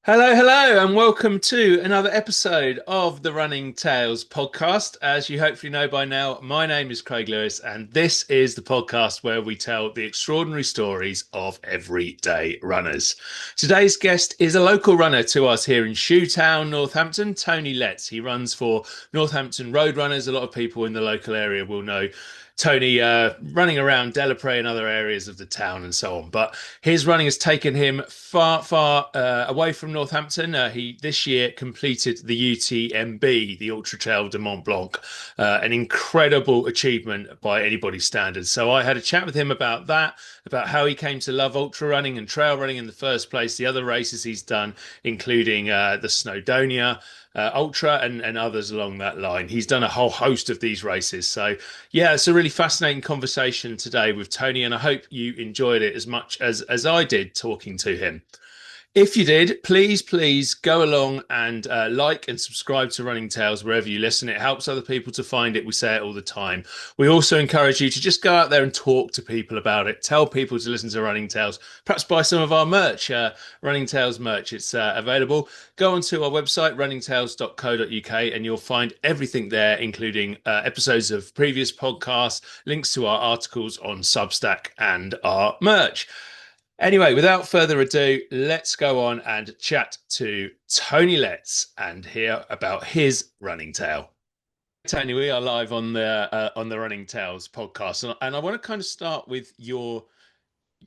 Hello, hello, and welcome to another episode of the Running Tales podcast. As you hopefully know by now, my name is Craig Lewis, and this is the podcast where we tell the extraordinary stories of everyday runners. Today's guest is a local runner to us here in Shoetown, Northampton, Tony Letts. He runs for Northampton Road Runners. A lot of people in the local area will know Tony running around Delaprey and other areas of the town and so on. But his running has taken him far, far away from Northampton. He this year completed the UTMB, the Ultra-Trail du Mont-Blanc, an incredible achievement by anybody's standards. So I had a chat with him about that, about how he came to love ultra running and trail running in the first place, the other races he's done, including the Snowdonia. Ultra and others along that line. He's done a whole host of these races. So, yeah, it's a really fascinating conversation today with Tony, and I hope you enjoyed it as much as I did talking to him. If you did, please go along and like and subscribe to Running Tales wherever you listen. It helps other people to find it. We say it all the time. We also encourage you to just go out there and talk to people about it. Tell people to listen to Running Tales. Perhaps buy some of our merch, Running Tales merch. It's available. Go onto our website, runningtales.co.uk, and you'll find everything there, including episodes of previous podcasts, links to our articles on Substack, and our merch. Anyway, without further ado, let's go on and chat to Tony Letts and hear about his running tale. Tony, we are live on the Running Tales podcast, and I want to kind of start with your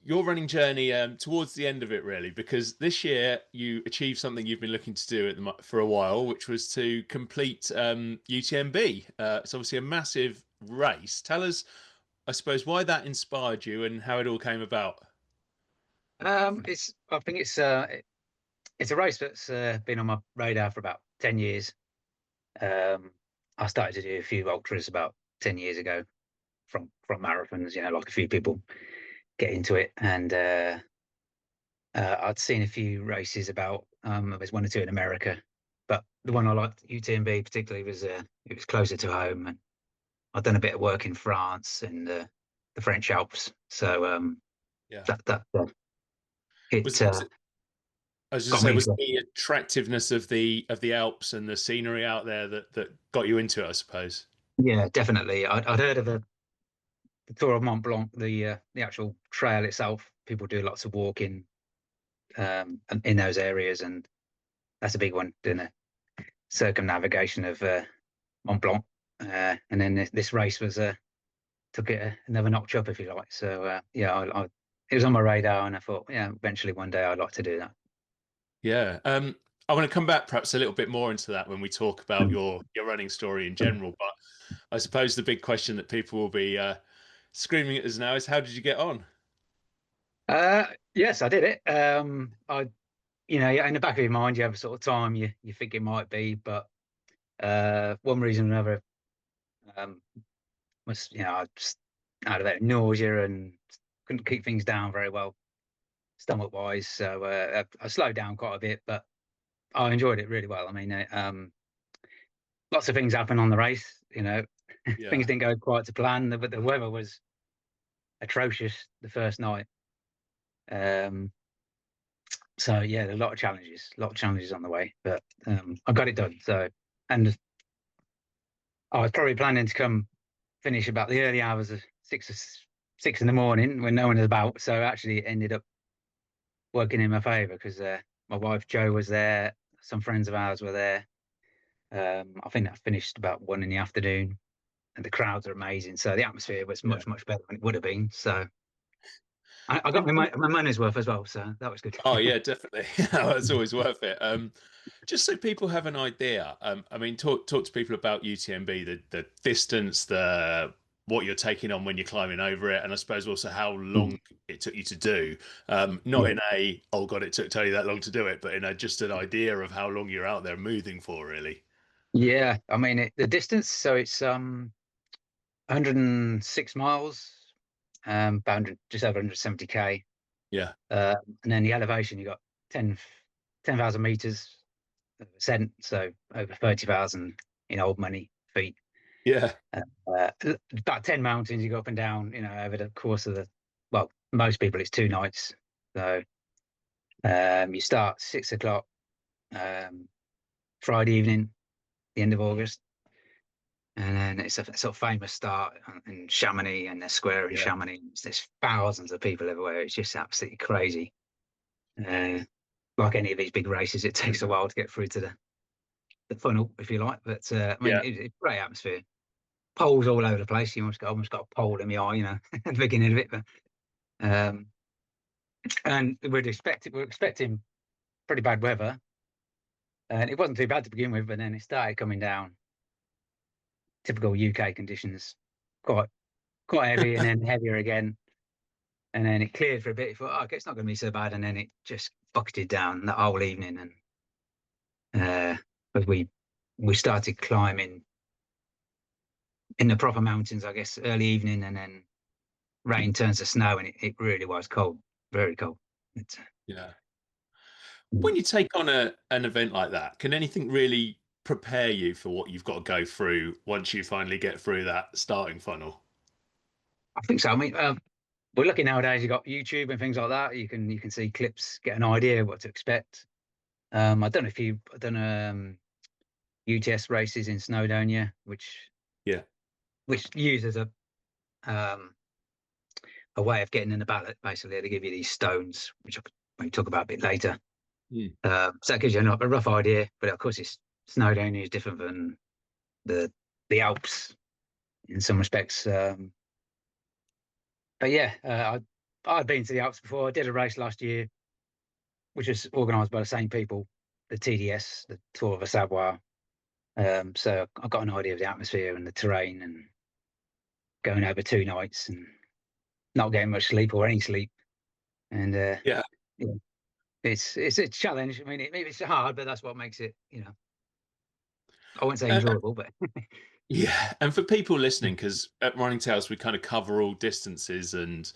running journey towards the end of it, really, because this year you achieved something you've been looking to do for a while, which was to complete UTMB. It's obviously a massive race. Tell us, I suppose, why that inspired you and how it all came about. I think it's a race that's been on my radar for about 10 years. I started to do a few ultras about 10 years ago from marathons, like a few people get into it. And I'd seen a few races about, there's one or two in America, but the one I liked, UTMB particularly, was it was closer to home. And I'd done a bit of work in France and the French Alps. So Yeah. that it Was it, I was just got say, me was it into the attractiveness of the Alps and the scenery out there that got you into it, I suppose? Yeah, definitely. I'd heard of the Tour of Mont Blanc, the actual trail itself. People do lots of walking in those areas, and that's a big one, doing a circumnavigation of Mont Blanc. And then this race was took it another notch up, if you like. So yeah, it was on my radar, and I thought, yeah, eventually one day I'd like to do that. Yeah. I want to come back perhaps a little bit more into that when we talk about Mm. your running story in general. But I suppose the big question that people will be screaming at us now is, how did you get on? Uh, yes, I did it. In the back of your mind, you have a sort of time you think it might be, but one reason or another, um, was, I just had a bit of nausea and couldn't keep things down very well, stomach wise. So I slowed down quite a bit, but I enjoyed it really well. I mean, lots of things happened on the race. Yeah. Things didn't go quite to plan, but the weather was atrocious the first night. Um, so yeah, a lot of challenges on the way, but I got it done. So, and I was probably planning to come finish about the early hours of six in the morning when no one is about. So actually, it ended up working in my favour because my wife Jo was there, some friends of ours were there. I think I finished about 1 in the afternoon, and the crowds are amazing. So the atmosphere was Yeah. much better than it would have been. So I got And, and my money's worth as well. So that was good. oh yeah, definitely. It's always worth it. Just so people have an idea. I mean, talk to people about UTMB, the distance, the what you're taking on when you're climbing over it, and I suppose also how long it took you to do. Not Yeah, in a, oh God, it took Tony that long to do it, but in a just an idea of how long you're out there moving for, really. yeah. I mean, the distance. So it's 106 miles, about 100, just over 170k. Yeah, And then the elevation, you got 10,000 meters of ascent, so over 30,000 in old money feet. yeah, Uh, about 10 mountains you go up and down, over the course of well, most people it's 2 nights. So you start 6 o'clock, Friday evening, the end of August. And then it's a sort of famous start in Chamonix and the square in Yeah. Chamonix. There's thousands of people everywhere. It's just absolutely crazy. Like any of these big races, it takes a while to get through to the funnel, if you like. But I mean, Yeah. it's great atmosphere. Poles all over the place. You almost got a pole in the eye, at the beginning of it. But and we're expecting pretty bad weather, and it wasn't too bad to begin with. But then it started coming down. Typical UK conditions, quite heavy, and then heavier again. And then it cleared for a bit. You thought, oh, okay, it's not going to be so bad. And then it just bucketed down that whole evening. And but we started climbing in the proper mountains, I guess, early evening, and then rain turns to snow, and it really was cold, very cold. It's, Yeah. When you take on an event like that, can anything really prepare you for what you've got to go through once you finally get through that starting funnel? I think so. I mean, we're lucky nowadays. You've got YouTube and things like that. You can see clips, get an idea of what to expect. I don't know if I've done UTS races in Snowdonia, Yeah. which uses um, a way of getting in the ballot. Basically, they give you these stones, which I'll maybe talk about a bit later. Mm. So that gives you a rough idea. But of course, Snowdonia is different than the Alps in some respects. But yeah, I'd been to the Alps before. I did a race last year, which was organised by the same people, the TDS, the Tour of the Savoie. So I got an idea of the atmosphere and the terrain, and going over 2 nights and not getting much sleep or any sleep. And Yeah. yeah, it's a challenge. I mean, it's hard, but that's what makes it. I won't say Uh, enjoyable, but yeah. And for people listening, because at Running Tales we kind of cover all distances, and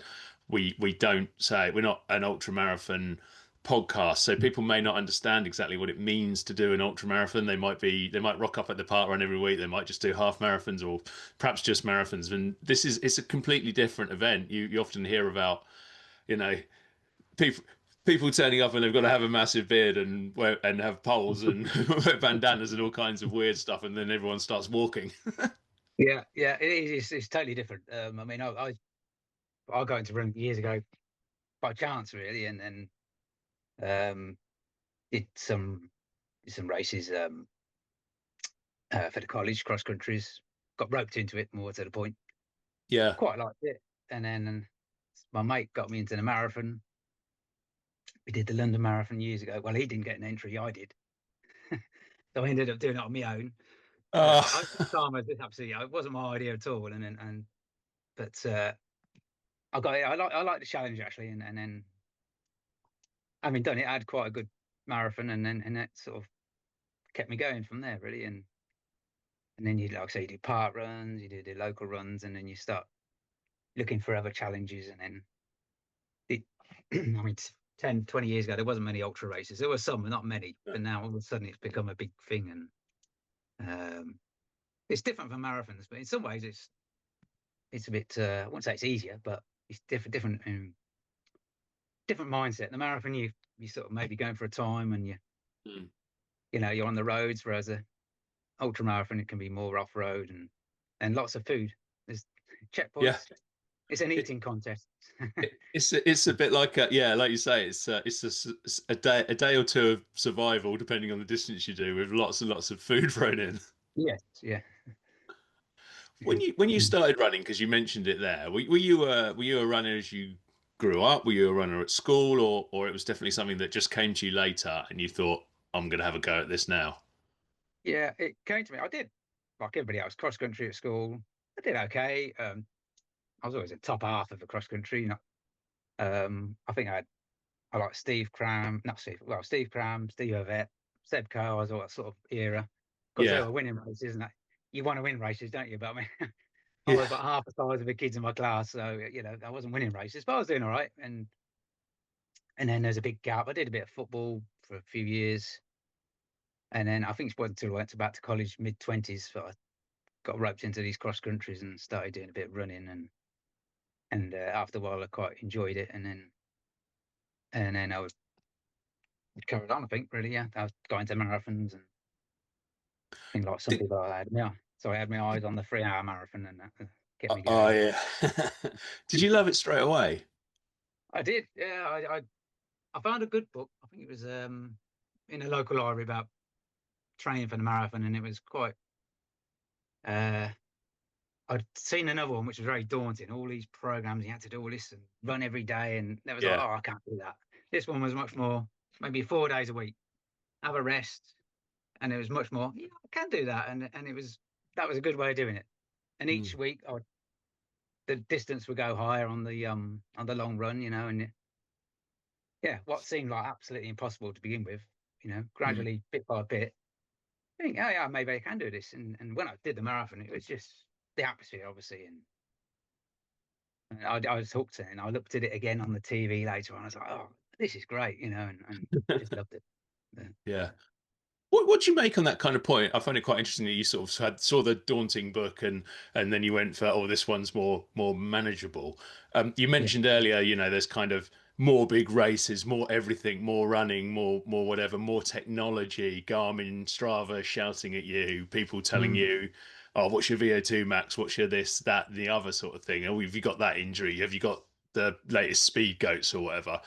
we don't say we're not an ultra marathon podcast, so people may not understand exactly what it means to do an ultra marathon. They might rock up at the park run every week. They might just do half marathons or perhaps just marathons. And it's a completely different event. You often hear about, you know, people turning up and they've got to have a massive beard and have poles and wear bandanas and all kinds of weird stuff, and then everyone starts walking. yeah, it is. It's totally different. I mean, I got into running years ago by chance, really, and then um, did some races for the college cross countries. Got roped into it more to the point. Yeah. Quite liked it, and then my mate got me into the marathon. We did the London Marathon years ago. Well, he didn't get an entry, I did, so I ended up doing it on my own. Uh, I at the time, it wasn't my idea at all, but I got it. I like the challenge actually, and then having done it, I had quite a good marathon, and that sort of kept me going from there really. And then you, like I say, you do park runs, you do the local runs, and then you start looking for other challenges. And then it, I mean, 10, 20 years ago, there wasn't many ultra races. There were some, but not many. But now all of a sudden it's become a big thing. And it's different from marathons, but in some ways it's a bit, I wouldn't say it's easier, but it's different mindset. The marathon, you sort of maybe going for a time, and mm, you're on the roads, whereas the ultra marathon, it can be more off road and lots of food. There's yeah. checkpoints. It's an It, eating contest. it's a bit like yeah, like you say, it's a day or two of survival depending on the distance you do, with lots and lots of food thrown in. Yes, yeah. When you started running, because you mentioned it there, were you a runner as you grew up? Were you a runner at school, or it was definitely something that just came to you later and you thought, I'm going to have a go at this now? Yeah, it came to me. I did, like everybody else, cross country at school. I did okay. I was always in top half of the cross country. I think I like Steve Cram, not Steve, well, Steve Cram, Steve Ovett, Seb Coe, all that sort of era. Because they Yeah, were winning races, and that you want to win races, don't you? But I mean, I yeah, was about half the size of the kids in my class, so I wasn't winning races, but I was doing all right. And then there's a big gap. I did a bit of football for a few years, and then I think it wasn't until I went back to college, mid 20s, that I got roped into these cross countries and started doing a bit of running, and after a while I quite enjoyed it, and then I was carried on, I think, really, yeah. I was going to marathons, and I think like some Did, people I had, yeah. So I had my eyes on the 3 hour marathon, and that kept me oh going. yeah. Did you love it straight away? I did, yeah. I found a good book. I think it was in a local library about training for the marathon, and it was quite. Uh, I'd seen another one which was very daunting. All these programs, you had to do all this and run every day, and that was like, Yeah. oh, I can't do that. This one was much more, maybe 4 days a week, have a rest, and it was much more. Yeah, I can do that, and it was that was a good way of doing it. And each Mm, week, the distance would go higher on the long run, and yeah, what seemed like absolutely impossible to begin with, mm. gradually bit by bit, I think, oh yeah, maybe I can do this. And when I did the marathon, it was just the atmosphere, obviously, and I was hooked, and I looked at it again on the TV later on. I was like, oh, this is great, and just loved it. Yeah. Yeah. What do you make on that kind of point? I find it quite interesting that you sort of saw the daunting book and then you went for, oh, this one's more manageable. You Yeah. mentioned earlier, there's kind of more big races, more everything, more running, more whatever, more technology, Garmin, Strava shouting at you, people telling Mm. you, oh, what's your VO2 max? What's your this, that, the other sort of thing? Oh, have you got that injury? Have you got the latest speed goats or whatever?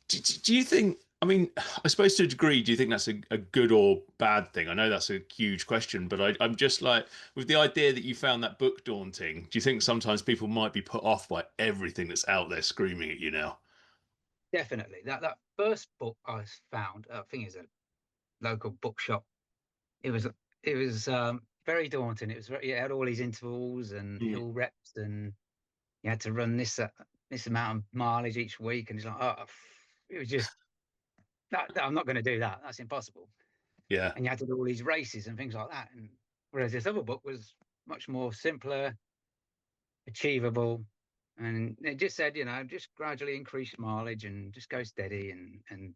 Do you think, I mean, I suppose to a degree, do you think that's a good or bad thing? I know that's a huge question, but I'm just like, with the idea that you found that book daunting, do you think sometimes people might be put off by everything that's out there screaming at you now? Definitely. That first book I found, I think it's a local bookshop. It was it was very daunting. It had all these intervals and Mm. hill reps, and you had to run this amount of mileage each week, and it's like, oh, it was just I'm not going to do that. That's impossible. Yeah. And you had to do all these races and things like that. And whereas this other book was much more simpler, achievable, and it just said, just gradually increase mileage and just go steady, and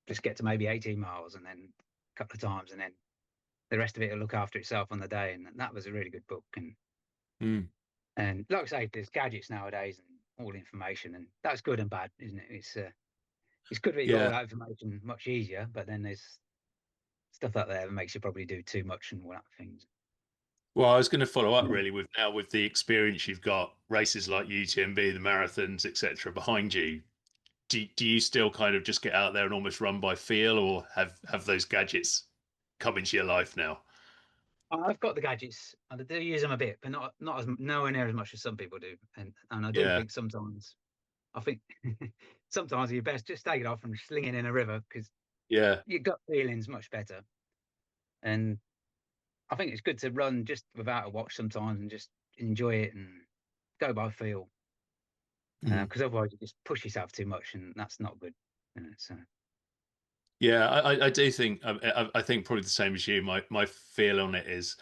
just get to maybe 18 miles, and then a couple of times, and then the rest of it will look after itself on the day. And that was a really good book. Mm. And like I say, there's gadgets nowadays and all the information, and that's good and bad, isn't it? It's good that you got all Yeah. that information much easier, but then there's stuff out there that makes you probably do too much and all that things. Well, I was going to follow up really with now with the experience you've got, races like UTMB, the marathons, etc., behind you. Do you still kind of just get out there and almost run by feel, or have those gadgets come into your life now? I've got the gadgets, and I do use them a bit, but not as nowhere near as much as some people do. And I do Yeah. think sometimes, I think sometimes you're best just take it off and sling it in a river, because Yeah. your gut feeling's much better. And I think it's good to run just without a watch sometimes and just enjoy it and go by feel, Mm. because otherwise you just push yourself too much, and that's not good. So Yeah, I do think I think probably the same as you. My feel on it is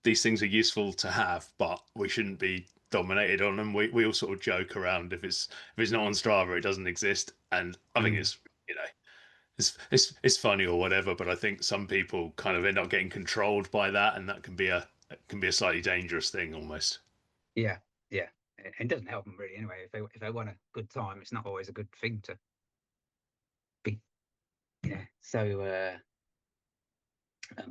these things are useful to have, but we shouldn't be dominated on them. We all sort of joke around if it's not on Strava, it doesn't exist, and I think mm, it's it's funny or whatever. But I think some people kind of end up getting controlled by that, and that can be a slightly dangerous thing almost. yeah, yeah, it doesn't help them really anyway. If they want a good time, it's not always a good thing to be, so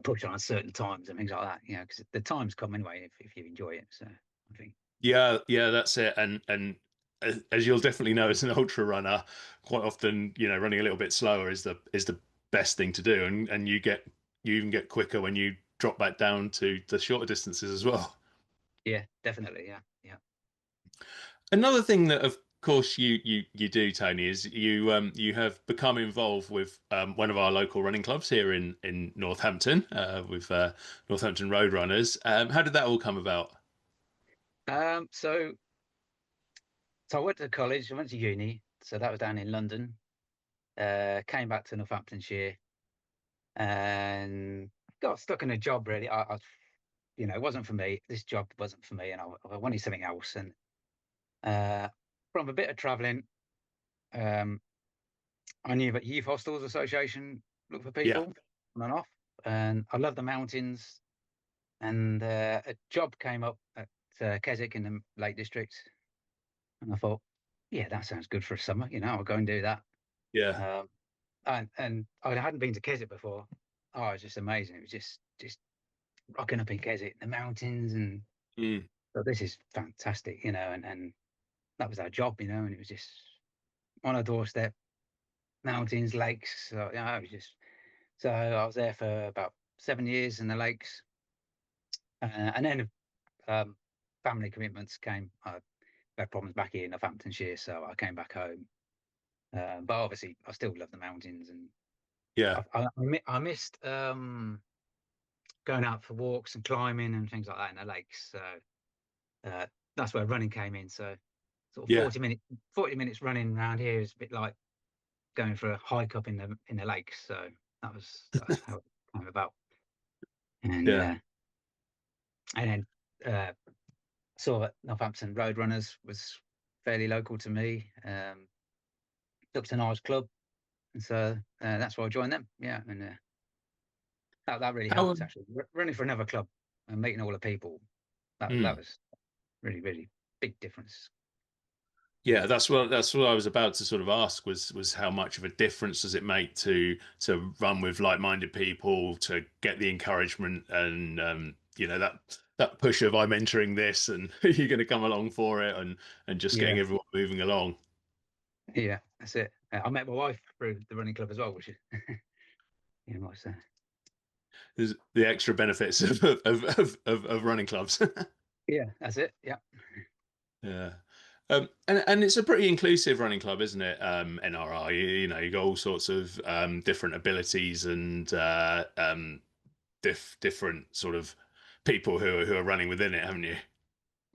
push on certain times and things like that. Because the times come anyway if you enjoy it. So I think, Yeah, that's it. And as you'll definitely know, as an ultra runner, quite often, running a little bit slower is the best thing to do, and you even get quicker when you drop back down to the shorter distances as well. yeah, definitely, yeah, yeah. Another thing that, of course, you do, Tony, is you have become involved with one of our local running clubs here in Northampton with Northampton Road Runners. How did that all come about? So I went to college. I went to uni. So that was down in London. Came back to Northamptonshire and got stuck in a job. Really, it wasn't for me. This job wasn't for me, and I wanted something else. And uh, from a bit of travelling, um, I knew that Youth Hostels Association look for Yeah, people on and off, and I love the mountains. And a job came up at Keswick in the Lake District, and I thought, yeah, that sounds good for a summer. I'll go and do that. yeah, Um, and I hadn't been to Keswick before. Oh, it was just amazing. It was just rocking up in Keswick, the mountains, and Mm. so this is fantastic, and that was our job, and it was just on our doorstep, mountains, lakes. So yeah, it was just. So I was there for about 7 years in the lakes, and then um, family commitments came. I had problems back here in Northamptonshire, so I came back home. But obviously, I still love the mountains, and Yeah. I missed going out for walks and climbing and things like that in the lakes. So uh, that's where running came in. So sort of Yeah. 40 minutes running around here is a bit like going for a hike up in the lakes. So that's how it came about. And Yeah. uh, and then saw that Northampton Road Runners was fairly local to me. Looked a nice club, and so that's why I joined them. Yeah, and that really How helped actually. Running for another club and meeting all the people. That mm. was really really big difference. Yeah, that's what I was about to sort of ask was how much of a difference does it make to run with like-minded people, to get the encouragement and that push of I'm entering this and you're going to come along for it and just getting Yeah, everyone moving along. yeah, that's it. I met my wife through the running club as well, which is what's that? There's the extra benefits of running clubs. Yeah, that's it. Yeah, Yeah. And it's a pretty inclusive running club, isn't it? NRI, you got all sorts of different abilities and different sort of people who are running within it, haven't you?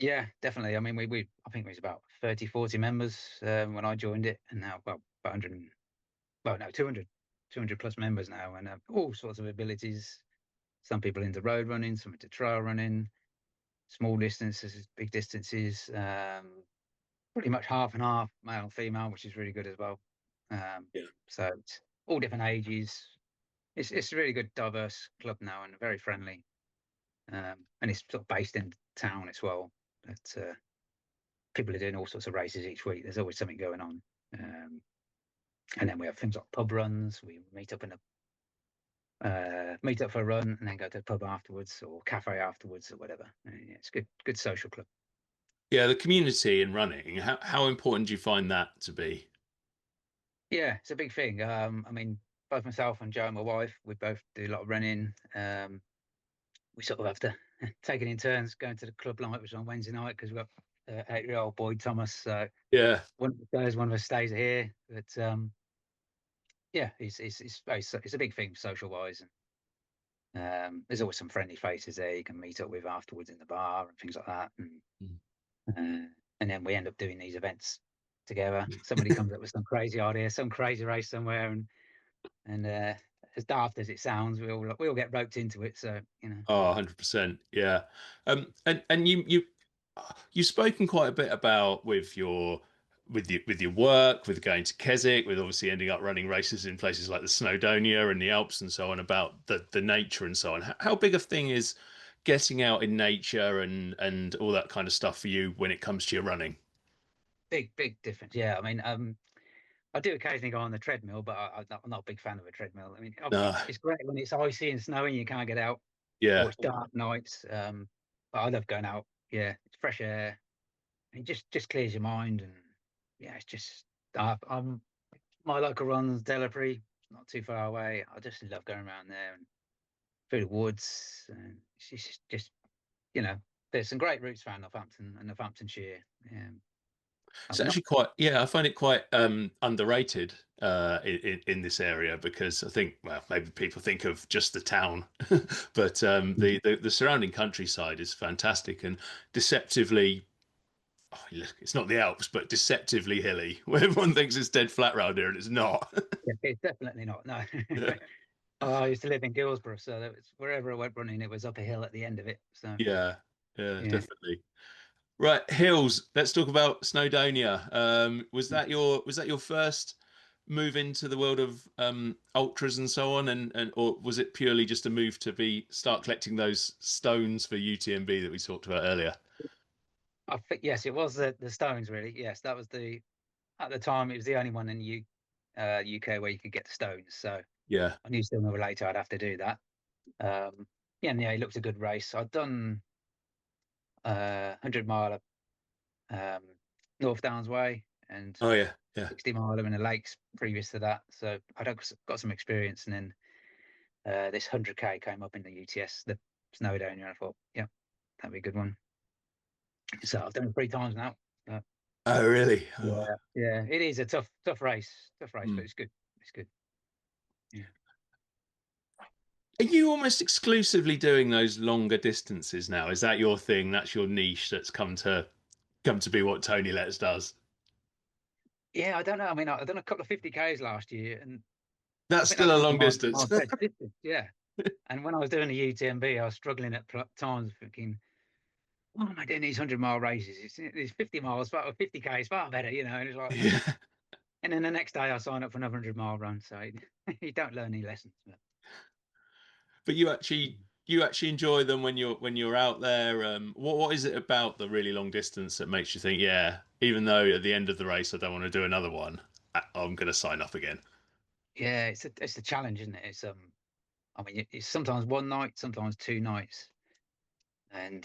yeah, definitely. I mean, we I think it was about 30, 40 members when I joined it, and now well, about 100, well, no, 200 plus members now, and all sorts of abilities. Some people into road running, some into trail running, small distances, big distances. Pretty much half and half, male and female, which is really good as well. Um, Yeah. so it's all different ages. It's a really good, diverse club now, and very friendly. And it's sort of based in town as well. But people are doing all sorts of races each week. There's always something going on. Um, and then we have things like pub runs. We meet up for a run, and then go to the pub afterwards, or cafe afterwards, or whatever. Yeah, it's good social club. Yeah, the community in running, how important do you find that to be? Yeah, it's a big thing. I mean, both myself and Joe, my wife, we both do a lot of running. We sort of have to take it in turns going to the club night, which is on Wednesday night, because we've got 8-year-old boy Thomas. So Yeah. one of us goes, one of us stays here. But yeah, it's a big thing social wise. And there's always some friendly faces there you can meet up with afterwards in the bar and things like that. Mm. And then we end up doing these events together. Somebody comes up with some crazy idea, some crazy race somewhere, and as daft as it sounds, we all get roped into it. So Oh, 100%. Yeah. And you've spoken quite a bit about with your work, with going to Keswick, with obviously ending up running races in places like the Snowdonia and the Alps and so on, about the nature and so on. How big a thing is getting out in nature and all that kind of stuff for you when it comes to your running? big difference. Yeah, I mean, I do occasionally go on the treadmill, but I'm not a big fan of a treadmill. I mean, No. obviously it's great when it's icy and snowy and you can't get out, or Yeah. it's dark nights. But I love going out. Yeah, it's fresh air. It just clears your mind, and yeah, it's just I'm my local runs Delapre, not too far away. I just love going around there and through the woods, and it's just there's some great routes around Northampton and Northamptonshire. It's Not actually quite, yeah, I find it quite underrated in this area because I think, well, maybe people think of just the town, but the surrounding countryside is fantastic and deceptively, oh, look, it's not the Alps, but deceptively hilly, where everyone thinks it's dead flat round here and it's not. it's definitely not. No. Yeah, I used to live in Guilsborough, so that was, wherever I went running, it was up a hill at the end of it. So yeah, yeah, yeah, definitely. Right, hills. Let's talk about Snowdonia. Was that your first move into the world of ultras and so on, and or was it purely just a move to be start collecting those stones for UTMB that we talked about earlier? I think yes, it was the Stones really. Yes, that was at the time it was the only one in UK where you could get the stones. So Yeah. I knew sooner or later I'd have to do that. Yeah, and yeah, it looked a good race. I'd done 100 mile North Downs Way and Oh yeah. Yeah. 60 miler in the lakes previous to that. So I'd got some experience, and then this 100k came up in the UTS, the Snowdonia, and I thought, yeah, that'd be a good one. So I've done it 3 times now. Oh really? Oh. Yeah, yeah, it is a tough race, but Mm. it's good. It's good. Yeah. Are you almost exclusively doing those longer distances now? Is that your thing? That's your niche that's come to be what Tony Letts does? Yeah, I don't know. I mean, I've done a couple of 50Ks last year, and I That's think still that's a probably long my distance. best distance. Yeah. And when I was doing the UTMB, I was struggling at times, thinking, "Why am I doing these 100 mile races? It's 50 miles, 50k is far better, you know." And it's like, Yeah. and then the next day I sign up for another 100 mile run, so you don't learn any lessons. But But you actually enjoy them when you're out there. What is it about the really long distance that makes you think, yeah, even though at the end of the race I don't want to do another one, I'm going to sign up again? yeah, it's a challenge, isn't it? I mean, it's sometimes one night, sometimes 2 nights, and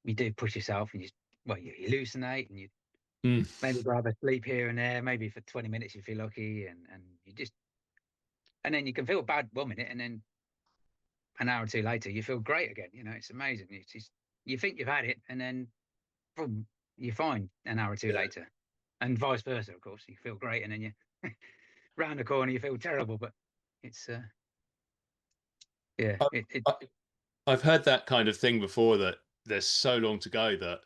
you do push yourself, and you hallucinate, and you Mm. maybe grab a sleep here and there, maybe for 20 minutes if you're lucky, and you just, and then you can feel bad 1 minute, and then an hour or two later you feel great again. You know, it's amazing. It's just, you think you've had it, and then boom, you're fine an hour or two Yeah. later, and vice versa. Of course, you feel great, and then you round the corner you feel terrible. But it's yeah, I, it I, I've heard that kind of thing before that there's so long to go that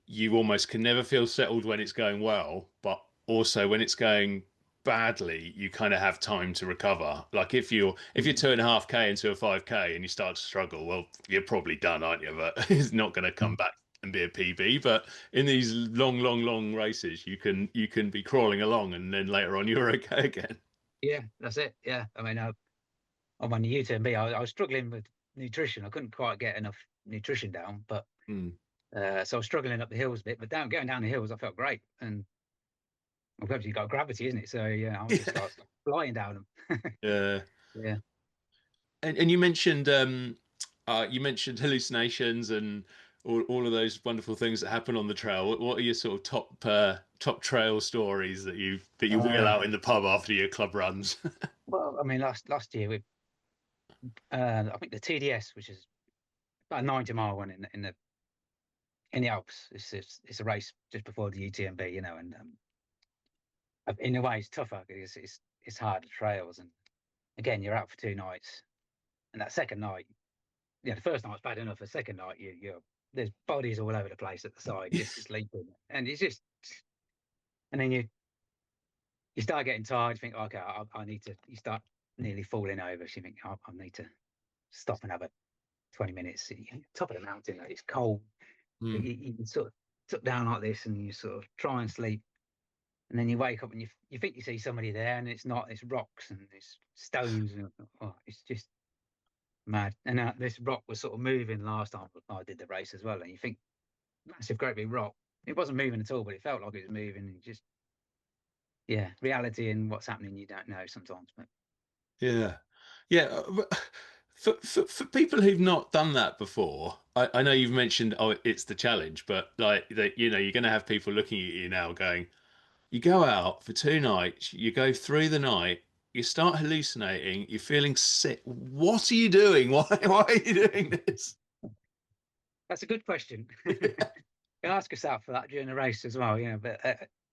you almost can never feel settled when it's going well, but also when it's going badly, you kind of have time to recover. Like if you're 2.5K into a 5K and you start to struggle, well, you're probably done, aren't you? But it's not going to come back and be a PB. But in these long, long, long races, you can be crawling along, and then later on you're okay again. yeah, that's it. Yeah, I mean, I'm on the UTMB. I was struggling with nutrition. I couldn't quite get enough nutrition down, but Mm. so I was struggling up the hills a bit. But going down the hills, I felt great, and obviously you've got gravity, isn't it? So yeah, I was just like flying down them. Yeah. Yeah. And you mentioned hallucinations and all of those wonderful things that happen on the trail. What are your sort of top trail stories that you wheel Uh, out in the pub after your club runs? well, I mean, last year we, I think the TDS, which is about a 90 mile one in the Alps. It's a race just before the UTMB, you know, and in a way it's tougher because it's harder trails, and again you're out for 2 nights, and that second night, yeah, the first night was bad enough. The second night, you're there's bodies all over the place at the side, just sleeping, and it's just, and then you start getting tired. You think, okay, I need to. You start nearly falling over. So you think, I need to stop and have a 20 minutes. Top of the mountain, it's cold. Mm. You sort of sit down like this, and you sort of try and sleep, and then you wake up and you think you see somebody there, and it's not. It's rocks and it's stones, and oh, it's just mad. And this rock was sort of moving last time I did the race as well, and you think, massive, great big rock. It wasn't moving at all, but it felt like it was moving. And just, yeah, reality and what's happening, you don't know sometimes. But Yeah, yeah. For people who've not done that before, I know you've mentioned, oh, it's the challenge, but like that, you're going to have people looking at you now going, you go out for 2 nights, you go through the night, you start hallucinating, you're feeling sick. What are you doing? Why are you doing this? that's a good question. You ask yourself for that during the race as well, you know. But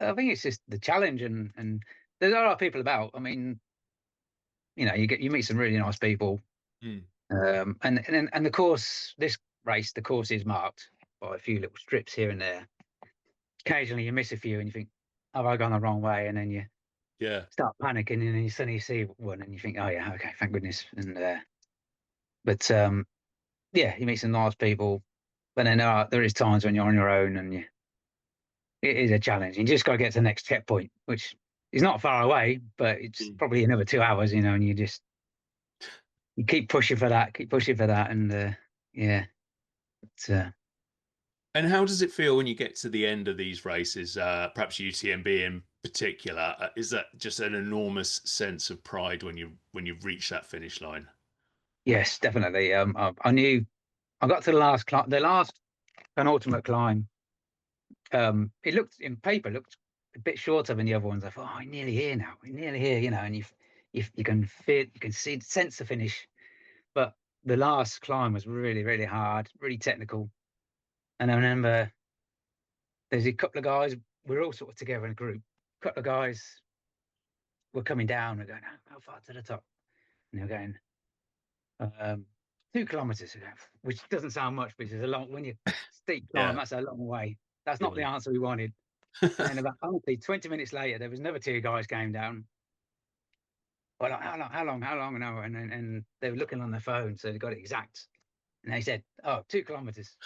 I think it's just the challenge, and there's a lot of people about. I mean, you know, you meet some really nice people, Mm. and the course, this race, the course is marked by a few little strips here and there. Occasionally, you miss a few, and you think, "Have I gone the wrong way?" And then you Yeah, start panicking, and then you suddenly see one, and you think, "Oh yeah, okay, thank goodness." And but yeah, you meet some nice people, but then there is times when you're on your own, and it is a challenge. You just got to get to the next checkpoint, which is not far away, but it's Mm. probably another 2 hours, you know. And you keep pushing for that, and yeah, it's And how does it feel when you get to the end of these races, perhaps UTMB in particular? Is that just an enormous sense of pride when you reach that finish line? Yes, definitely. I knew I got to the last climb, the last penultimate climb. It looked in paper looked a bit shorter than the other ones. I thought, oh, we're nearly here now. We're nearly here, and you can feel, you can see, sense the finish. But the last climb was really, really hard, really technical. And I remember there's a couple of guys. We're all sort of together in a group. A couple of guys were coming down. We're going, how far to the top? And they're going, um, 2 kilometers, which doesn't sound much, but it's a long. When you steep climb, Yeah. that's a long way. That's not the Yeah. answer we wanted. And then about honestly 20 minutes later, there was another two guys came down. Well, like, how long? And they were looking on their phone, so they got it exact. And they said, "Oh, 2 kilometers."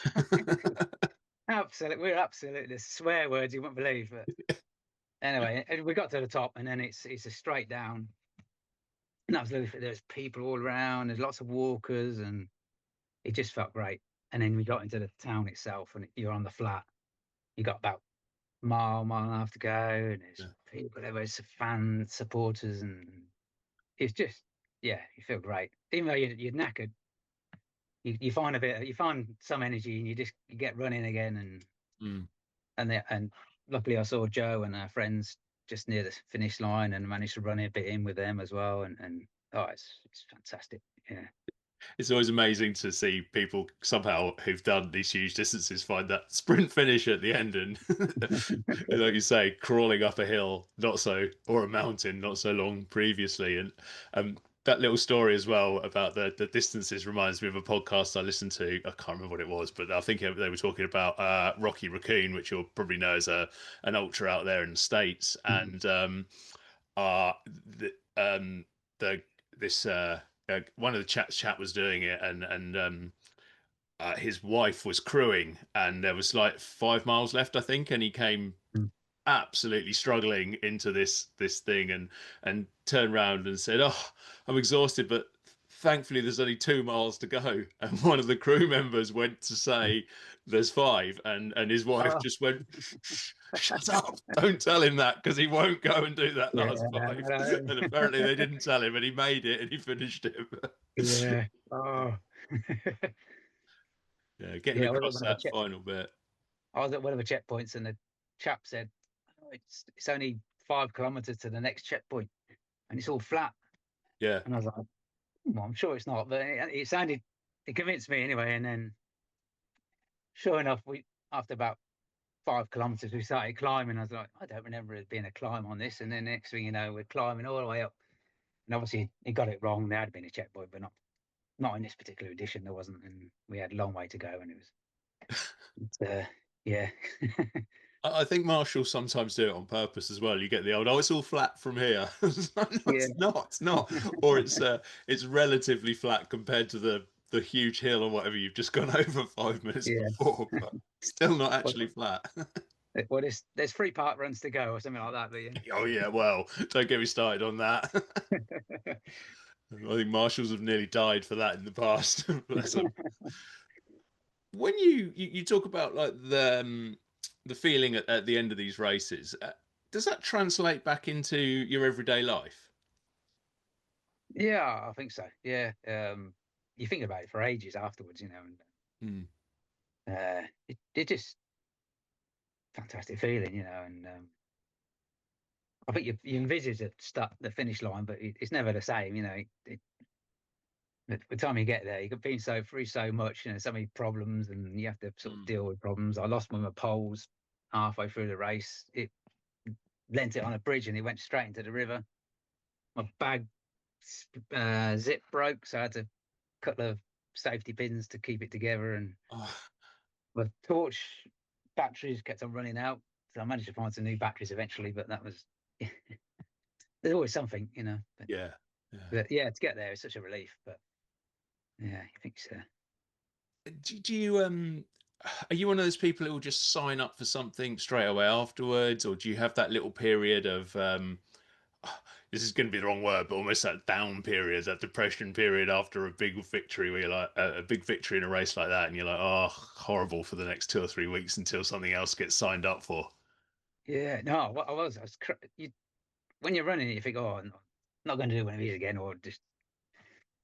Absolutely, we're absolutely swear words you wouldn't believe. But anyway, and we got to the top, and then it's a straight down. And absolutely, there's people all around. There's lots of walkers, and it just felt great. And then we got into the town itself, and you're on the flat. You got about mile and a half to go, and there's Yeah. people, there's fans, supporters, and it's just, yeah, you feel great. Even though you're knackered, you find you find some energy, and you get running again, Mm. and luckily I saw Joe and our friends just near the finish line, and managed to run a bit in with them as well, and oh, it's fantastic, yeah. It's always amazing to see people somehow who've done these huge distances find that sprint finish at the end, and like you say, crawling up a hill, not so, or a mountain, not so long previously, and that little story as well about the distances reminds me of a podcast I listened to. I can't remember what it was, but I think they were talking about Rocky Raccoon, which you'll probably know as a an ultra out there in the States, and the the this one of the chat was doing it, and his wife was crewing, and there was like 5 miles left, I think, and he came absolutely struggling into this thing, and turned around and said, "Oh, I'm exhausted, but thankfully there's only 2 miles to go." And one of the crew members went to say, "There's five," and his wife Oh, just went, "Shut up! Don't tell him that, because he won't go and do that yeah, last five." I And apparently they didn't tell him, and he made it, and he finished it. yeah, oh. Yeah, getting Yeah, across that final bit. I was at one of the checkpoints, and the chap said, oh, it's only 5 kilometers to the next checkpoint, and it's all flat. Yeah. And I was like, well, I'm sure it's not, but it convinced me anyway. And then, sure enough, we after about 5 kilometers, we started climbing. I was like, I don't remember it being a climb on this. And then next thing you know, we're climbing all the way up. And obviously, he got it wrong. There had been a checkpoint, but not in this particular edition. There wasn't, and we had a long way to go. And yeah. I think marshals sometimes do it on purpose as well. You get the old, "Oh, it's all flat from here." It's like, no, Yeah. it's not, or it's relatively flat compared to the huge hill or whatever you've just gone over 5 minutes Yeah. before, but still not Well, actually flat. well, there's 3 park runs to go or something like that, but yeah. Oh yeah, well, don't get me started on that. I think marshals have nearly died for that in the past. Bless them. When you talk about like the feeling at the end of these races, does that translate back into your everyday life? Yeah, I think so. Yeah. You think about it for ages afterwards, and Hmm. it just fantastic feeling, and I think you envisage the finish line, but it's never the same, by the time you get there, you've been so through so much, so many problems, and you have to sort of Hmm. deal with problems. I lost one of my poles halfway through the race. It lent it on a bridge, and it went straight into the river. My bag zip broke, so I had to cut the safety pins to keep it together, and Oh, the torch batteries kept on running out. So I managed to find some new batteries eventually, but that was there's always something, But, yeah, yeah. but yeah, to get there is such a relief. But yeah, I think so. Do you are you one of those people who will just sign up for something straight away afterwards, or do you have that little period of this is going to be the wrong word, but almost that down period, that depression period after a big victory, where you're like a big victory in a race like that, and you're like, oh, horrible for the next 2 or 3 weeks until something else gets signed up for. Yeah, no, what I was when you're running, you think, oh, I'm not going to do one of these again, or just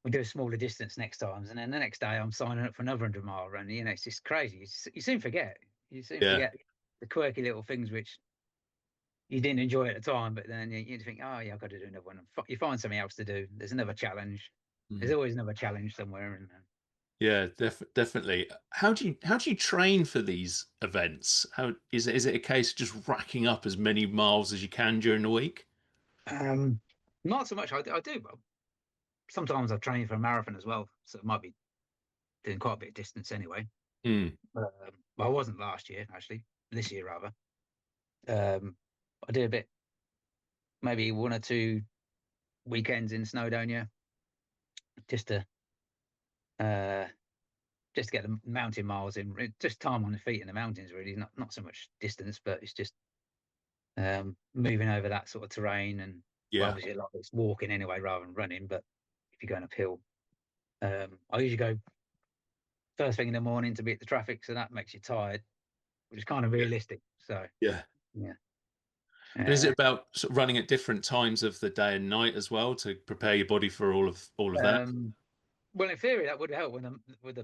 we'll do a smaller distance next time. And then the next day, I'm signing up for another 100-mile run. You know, it's just crazy. You soon forget. You soon Yeah, forget the quirky little things which you didn't enjoy at the time, but then you think, oh yeah, I've got to do another one. You find something else to do. There's another challenge. There's mm. always another challenge somewhere. And Yeah, definitely. How do you train for these events? How is it a case of just racking up as many miles as you can during the week? not so much. I do, but sometimes I train for a marathon as well, so it might be doing quite a bit of distance anyway. Mm. Well, I wasn't last year actually. This year rather. Um, I did a bit, maybe one or two weekends in Snowdonia, just to uh, just to get the mountain miles in. Just time on the feet in the mountains, really. Not so much distance, but it's just moving over that sort of terrain. And well, Yeah, obviously, a lot of it's walking anyway rather than running. But if you're going uphill, I usually go first thing in the morning to beat the traffic, so that makes you tired, which is kind of yeah, realistic. So yeah. yeah. And is Uh, it about sort of running at different times of the day and night as well to prepare your body for all of that? um, well, in theory, that would help with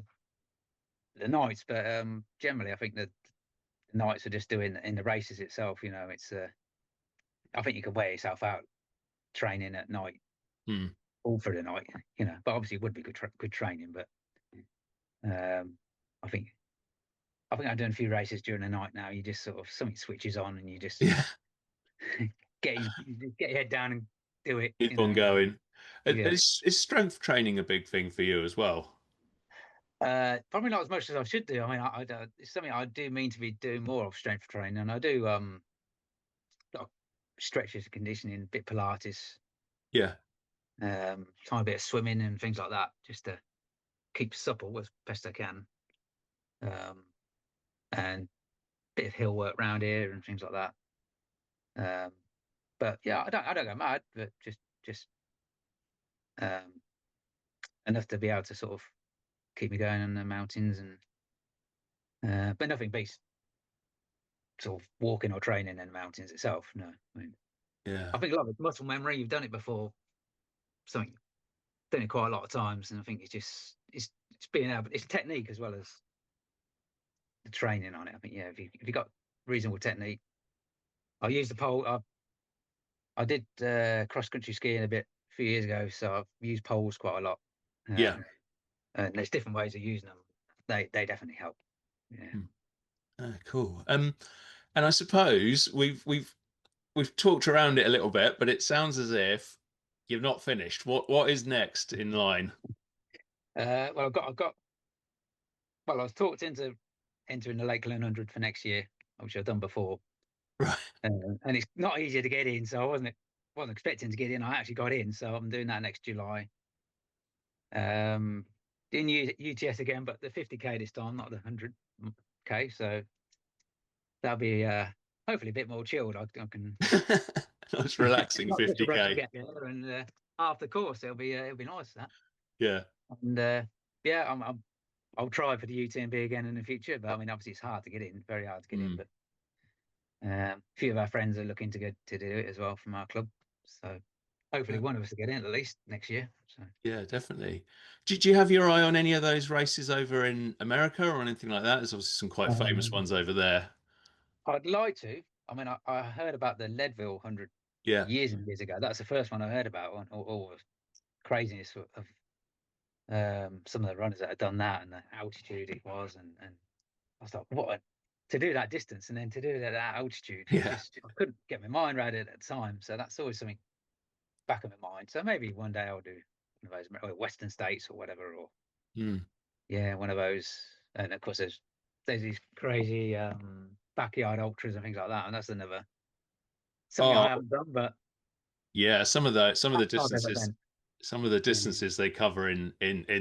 the nights, but generally, I think that the nights are just doing in the races itself. You know, it's I think you can wear yourself out training at night Hmm. all through the night. You know, but obviously, it would be good training. But um, I think I'm doing a few races during the night now. You just sort of something switches on, and you just Yeah, get your head down and do it. You keep on know, going. yeah. Is strength training a big thing for you as well? Probably not as much as I should do. I mean, it's something I do mean to be doing more of strength training, and I do lot of stretches and conditioning, bit Pilates, Yeah, try a bit of swimming and things like that, just to keep supple as best I can, um, and bit of hill work around here and things like that. Um, but yeah, I don't go mad, but just um, enough to be able to sort of keep me going in the mountains, and but nothing beats sort of walking or training in the mountains itself. No, I mean, I yeah, think a lot of it's muscle memory. You've done it before, something done it quite a lot of times, and I think it's being able, it's technique as well as the training on it. I think yeah, if you got reasonable technique, I use the pole. I did cross country skiing a bit a few years ago, so I've used poles quite a lot. yeah. Um, and there's different ways of using them. They definitely help. Yeah. Hmm. Ah, cool. And I suppose we've talked around it a little bit, but it sounds as if you've not finished. What is next in line? Well, I've got. Well, I was talked into entering the Lakeland 100 for next year, which I've done before, Right. and it's not easier to get in. So I wasn't expecting to get in. I actually got in, so I'm doing that next July. Um, Didn't use UTS again, but the 50k this time, not the 100k. So that'll be hopefully a bit more chilled. I can Nice relaxing not such a rush to 50K. get there, and after the course it'll be nice that. Yeah. And yeah, I'll try for the UTMB again in the future. But I mean, obviously it's hard to get in, very hard to get in. Mm. But a few of our friends are looking to do it as well from our club. So hopefully Yeah, one of us will get in at least next year. So yeah, definitely. Do you have your eye on any of those races over in America or anything like that? There's obviously some quite famous um, ones over there. I'd like to. I mean, I heard about the Leadville 100 Yeah. years and years ago. That's the first one I heard about, and all the craziness of some of the runners that had done that and the altitude it was, and I was like, to do that distance and then to do it at that altitude, it Yeah. just I couldn't get my mind around it at the time. So that's always something back of my mind. So maybe one day I'll do one of those or Western States or whatever, or Mm. yeah, one of those. And of course, there's these crazy backyard ultras and things like that, and that's another something I Oh, haven't done, but yeah. Some of the I'll do distances then. some of the Yeah, distances they cover in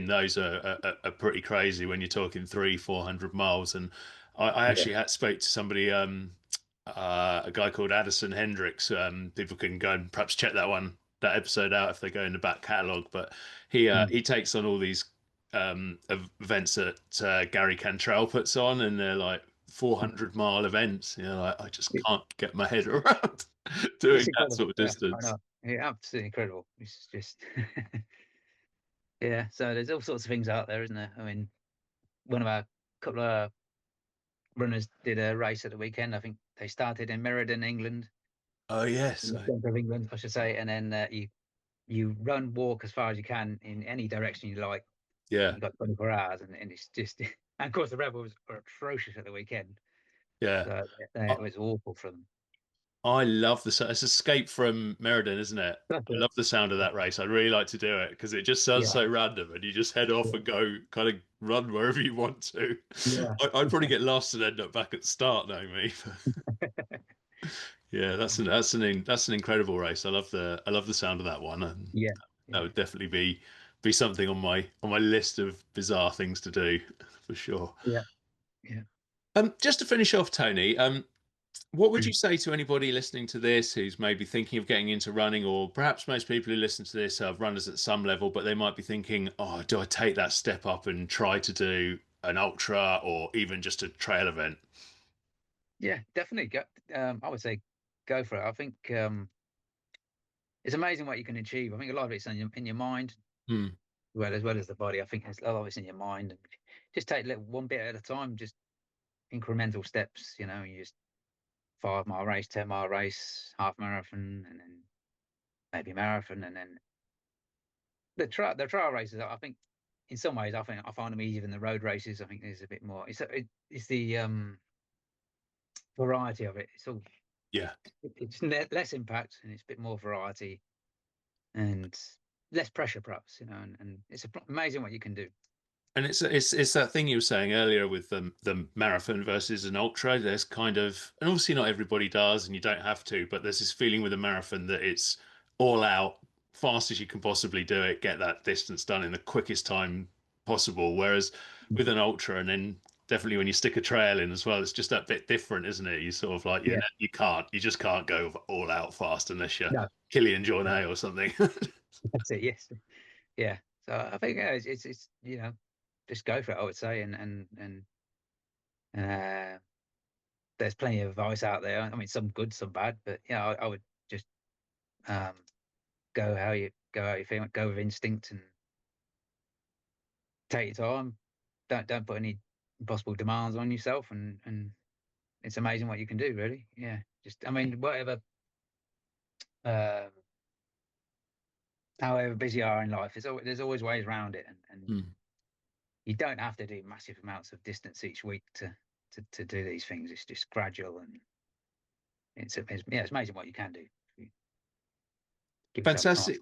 those are pretty crazy when you're talking 300-400 miles. And I yeah, actually spoke to somebody, a guy called Addison Hendricks. People can go and perhaps check that one that episode out if they go in the back catalogue. But Mm. he takes on all these events that Gary Cantrell puts on, and they're like 400-mile events. You know, like I just can't get my head around doing It's that sort incredible. of Yeah, I distance. know. Yeah, absolutely incredible. It's just yeah. So there's all sorts of things out there, isn't there? I mean, one of our couple of runners did a race at the weekend. I think they started in Meriden, England, Oh in yes, the centre of England, I should say, and then you run, walk as far as you can in any direction you like. yeah, You got 24 hours, and it's just. And of course, the rebels were atrocious at the weekend, yeah. so it was awful for them. I love it's Escape from Meriden, isn't it? That's I it. love the sound of that race. I'd really like to do it because it just sounds Yeah, so random and you just head off yeah, and go kind of run wherever you want to. yeah, I'd probably get lost and end up back at the start, knowing me. Yeah, that's an incredible race. I love the sound of that one, and yeah, that yeah, would definitely be something on my list of bizarre things to do for sure. yeah, yeah. Just to finish off, Tony, what would you Mm. say to anybody listening to this who's maybe thinking of getting into running, or perhaps most people who listen to this are runners at some level, but they might be thinking, oh, do I take that step up and try to do an ultra or even just a trail event? Yeah, definitely. I would say go for it. I think it's amazing what you can achieve. I think a lot of it's in your mind, Hmm. as well as the body. I think a lot of it's in your mind, and just take one bit at a time, just incremental steps. You just 5 mile race, 10 mile race, half marathon, and then maybe marathon, and then the trial races. I think in some ways, I find them easier than the road races. I think there's a bit more. It's the variety of it. Yeah. It's less impact, and it's a bit more variety and less pressure, perhaps. And it's amazing what you can do. And it's that thing you were saying earlier with the marathon versus an ultra. There's kind of, and obviously not everybody does, and you don't have to, but there's this feeling with a marathon that it's all out, fast as you can possibly do it, get that distance done in the quickest time possible. Whereas with an ultra, and then definitely when you stick a trail in as well, it's just that bit different, isn't it? You sort of like, Yeah, you just can't go all out fast unless you're no, Kilian Jornet or something. that's it. Yes, yeah. So I think yeah, it's just go for it. I would say, and uh, there's plenty of advice out there. I mean, some good, some bad, but yeah, I would just um, go how you feel, go with instinct, and take your time. Don't put any impossible demands on yourself, and it's amazing what you can do. Really, yeah. Just I mean, whatever, um, however busy you are in life, there's always ways around it, and Hmm. you don't have to do massive amounts of distance each week to do these things. It's just gradual, and it's amazing what you can do. Give yourself time. Fantastic.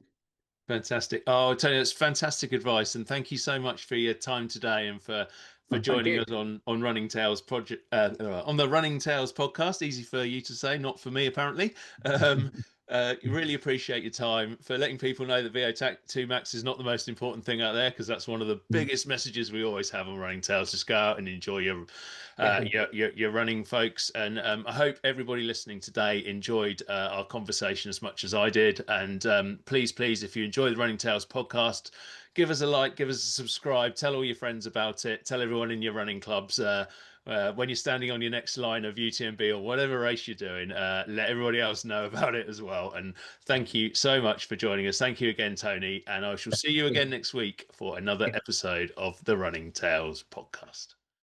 Fantastic. Oh, Tony, that's fantastic advice, and thank you so much for your time today and for Well, thank joining you. us on Running Tales project on the Running Tales podcast. Easy for you to say, not for me apparently. Really appreciate your time for letting people know that VO2 Max is not the most important thing out there because that's one of the biggest messages we always have on Running Tales. Just go out and enjoy Definitely. your running, folks. And I hope everybody listening today enjoyed our conversation as much as I did. And please, if you enjoy the Running Tales podcast, give us a like, give us a subscribe, tell all your friends about it, tell everyone in your running clubs. When you're standing on your next line of UTMB or whatever race you're doing, let everybody else know about it as well. And thank you so much for joining us. Thank you again, Tony. And I shall see you again next week for another episode of the Running Tales podcast.